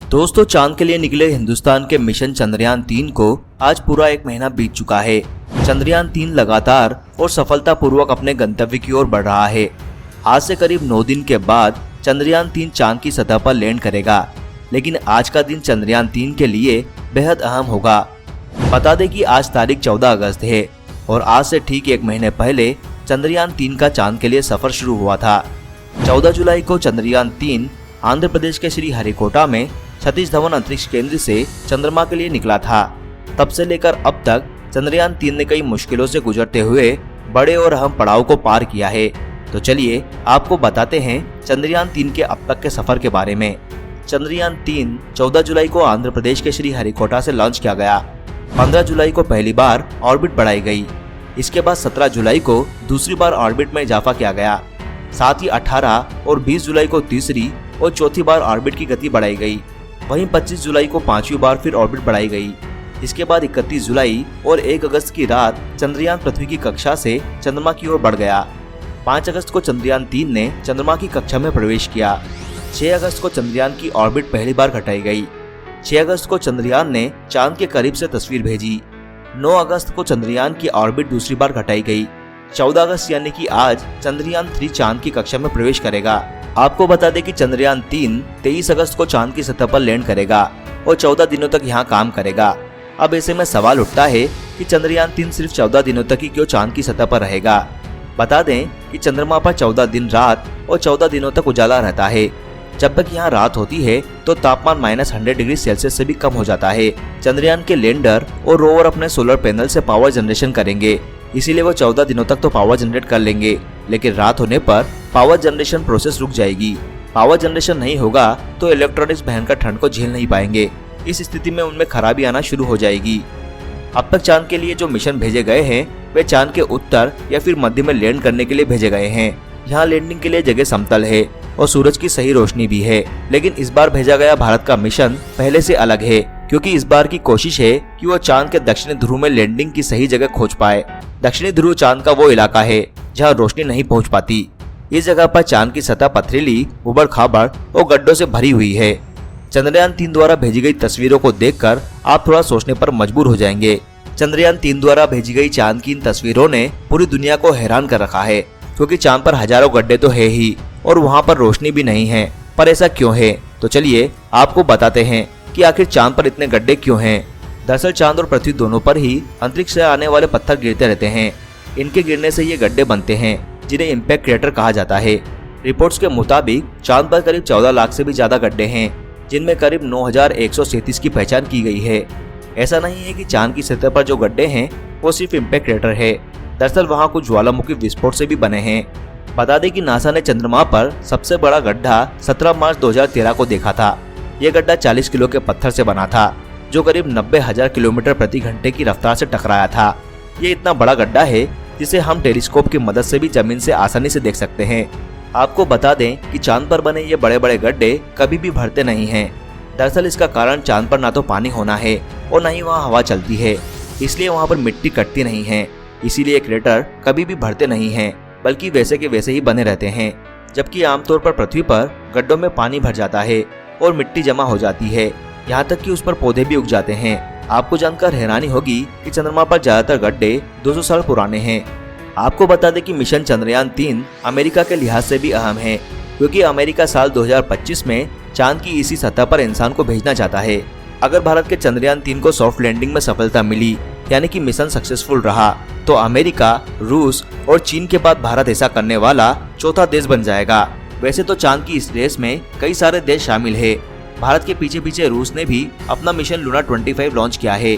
दोस्तों, चांद के लिए निकले हिंदुस्तान के मिशन चंद्रयान 3 को आज पूरा 1 महीना बीत चुका है। चंद्रयान 3 लगातार और सफलतापूर्वक अपने गंतव्य की ओर बढ़ रहा है। आज से करीब 9 दिन के बाद चंद्रयान 3 चांद की सतह पर लैंड करेगा, लेकिन आज का दिन चंद्रयान 3 के लिए बेहद अहम होगा। बता दें कि आज तारीख 14 अगस्त है और आज से ठीक 1 महीने पहले चंद्रयान 3 का चांद के लिए सफर शुरू हुआ था। 14 जुलाई को चंद्रयान 3 आंध्र प्रदेश के श्री हरिकोटा में सतीश धवन अंतरिक्ष केंद्र से चंद्रमा के लिए निकला था। तब से लेकर अब तक चंद्रयान 3 ने कई मुश्किलों से गुजरते हुए बड़े और अहम पड़ाव को पार किया है। तो चलिए आपको बताते हैं चंद्रयान 3 के अब तक के सफर के बारे में। चंद्रयान 3 14 जुलाई को आंध्र प्रदेश के श्री हरिकोटा से लॉन्च किया गया। 15 जुलाई को पहली बार ऑर्बिट बढ़ाई गई। इसके बाद 17 जुलाई को दूसरी बार ऑर्बिट में इजाफा किया गया। साथ ही 18 और 20 जुलाई को तीसरी और चौथी बार ऑर्बिट की गति बढ़ाई गई। वहीं 25 जुलाई को 5वीं बार फिर ऑर्बिट बढ़ाई गई। इसके बाद 31 जुलाई और 1 अगस्त की रात चंद्रयान पृथ्वी की कक्षा से चंद्रमा की ओर बढ़ गया। 5 अगस्त को चंद्रयान 3 ने चंद्रमा की कक्षा में प्रवेश किया। 6 अगस्त को चंद्रयान की ऑर्बिट पहली बार घटाई गई। 6 अगस्त को चंद्रयान ने चांद के करीब से तस्वीर भेजी। 9 अगस्त को चंद्रयान की ऑर्बिट दूसरी बार घटाई गई। 14 अगस्त यानी कि आज चंद्रयान 3 चांद की कक्षा में प्रवेश करेगा। आपको बता दें कि चंद्रयान 3 23 अगस्त को चांद की सतह पर लैंड करेगा और 14 दिनों तक यहाँ काम करेगा। अब ऐसे में सवाल उठता है कि चंद्रयान 3 सिर्फ 14 दिनों तक ही क्यों चांद की सतह पर रहेगा। बता दें कि चंद्रमा पर 14 दिन रात और 14 दिनों तक उजाला रहता है। जब तक यहाँ रात होती है तो तापमान -100 डिग्री सेल्सियस से भी कम हो जाता है। चंद्रयान के लैंडर और रोवर अपने सोलर पैनल से पावर जनरेशन करेंगे, इसीलिए वो 14 दिनों तक तो पावर जनरेट कर लेंगे, लेकिन रात होने पर पावर जनरेशन प्रोसेस रुक जाएगी। पावर जनरेशन नहीं होगा तो इलेक्ट्रॉनिक्स भयंकर ठंड को झेल नहीं पाएंगे। इस स्थिति में उनमें खराबी आना शुरू हो जाएगी। अब तक चांद के लिए जो मिशन भेजे गए हैं वे चांद के उत्तर या फिर मध्य में लैंड करने के लिए भेजे गए हैं। यहाँ लैंडिंग के लिए जगह समतल है और सूरज की सही रोशनी भी है। लेकिन इस बार भेजा गया भारत का मिशन पहले से अलग है, क्योंकि इस बार की कोशिश है कि वो चांद के दक्षिणी ध्रुव में लैंडिंग की सही जगह खोज पाए। दक्षिणी ध्रुव चांद का वो इलाका है जहाँ रोशनी नहीं पहुँच पाती। इस जगह पर चांद की सतह पथरीली, उबड़ खाबड़ और गड्ढों से भरी हुई है। चंद्रयान 3 द्वारा भेजी गई तस्वीरों को देखकर आप थोड़ा सोचने पर मजबूर हो जाएंगे। चंद्रयान 3 द्वारा भेजी गई चांद की इन तस्वीरों ने पूरी दुनिया को हैरान कर रखा है, क्योंकि चांद पर हजारों गड्ढे तो है ही और वहाँ पर रोशनी भी नहीं है। पर ऐसा क्यों है, तो चलिए आपको बताते हैं कि आखिर चांद पर इतने गड्ढे क्यों हैं। दरअसल चांद और पृथ्वी दोनों पर ही अंतरिक्ष से आने वाले पत्थर गिरते रहते हैं। इनके गिरने से ये गड्ढे बनते हैं, जिन्हें इम्पैक्ट क्रेटर कहा जाता है। रिपोर्ट्स के मुताबिक चांद पर करीब 14 लाख से भी ज्यादा गड्ढे हैं, जिनमें करीब 9137 की पहचान की गई है। ऐसा नहीं है कि चांद की सतह पर जो गड्ढे हैं वो सिर्फ इम्पैक्ट क्रेटर है। दरअसल वहाँ कुछ ज्वालामुखी विस्फोट से भी बने हैं। बता दें कि नासा ने चंद्रमा पर सबसे बड़ा गड्ढा 17 मार्च 2013 को देखा था। ये गड्ढा 40 किलो के पत्थर से बना था, जो करीब 90,000 किलोमीटर प्रति घंटे की रफ्तार से टकराया था। ये इतना बड़ा गड्ढा है जिसे हम टेलीस्कोप की मदद से भी जमीन से आसानी से देख सकते हैं। आपको बता दें कि चांद पर बने ये बड़े बड़े गड्ढे कभी भी भरते नहीं हैं। दरअसल इसका कारण चांद पर ना तो पानी होना है और न ही वहाँ हवा चलती है, इसलिए वहाँ पर मिट्टी कटती नहीं है। इसीलिए क्रेटर कभी भी भरते नहीं हैं, बल्कि वैसे के वैसे ही बने रहते हैं। जबकि आमतौर पर पृथ्वी पर गड्ढों में पानी भर जाता है और मिट्टी जमा हो जाती है, यहाँ तक कि उस पर पौधे भी उग जाते हैं। आपको जानकर हैरानी होगी कि चंद्रमा पर ज्यादातर गड्ढे 200 साल पुराने हैं। आपको बता दें कि मिशन चंद्रयान 3 अमेरिका के लिहाज से भी अहम है, क्योंकि अमेरिका साल 2025 में चांद की इसी सतह पर इंसान को भेजना चाहता है। अगर भारत के चंद्रयान 3 को सॉफ्ट लैंडिंग में सफलता मिली, यानी कि मिशन सक्सेसफुल रहा, तो अमेरिका, रूस और चीन के बाद भारत ऐसा करने वाला चौथा देश बन जाएगा। वैसे तो चांद की इस रेस में कई सारे देश शामिल है। भारत के पीछे पीछे रूस ने भी अपना मिशन लूना 25 लॉन्च किया है।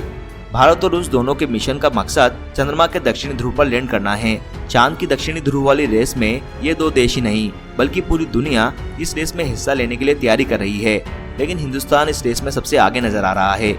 भारत और रूस दोनों के मिशन का मकसद चंद्रमा के दक्षिणी ध्रुव पर लैंड करना है। चांद की दक्षिणी ध्रुव वाली रेस में ये 2 देश ही नहीं बल्कि पूरी दुनिया इस रेस में हिस्सा लेने के लिए तैयारी कर रही है, लेकिन हिंदुस्तान इस रेस में सबसे आगे नजर आ रहा है।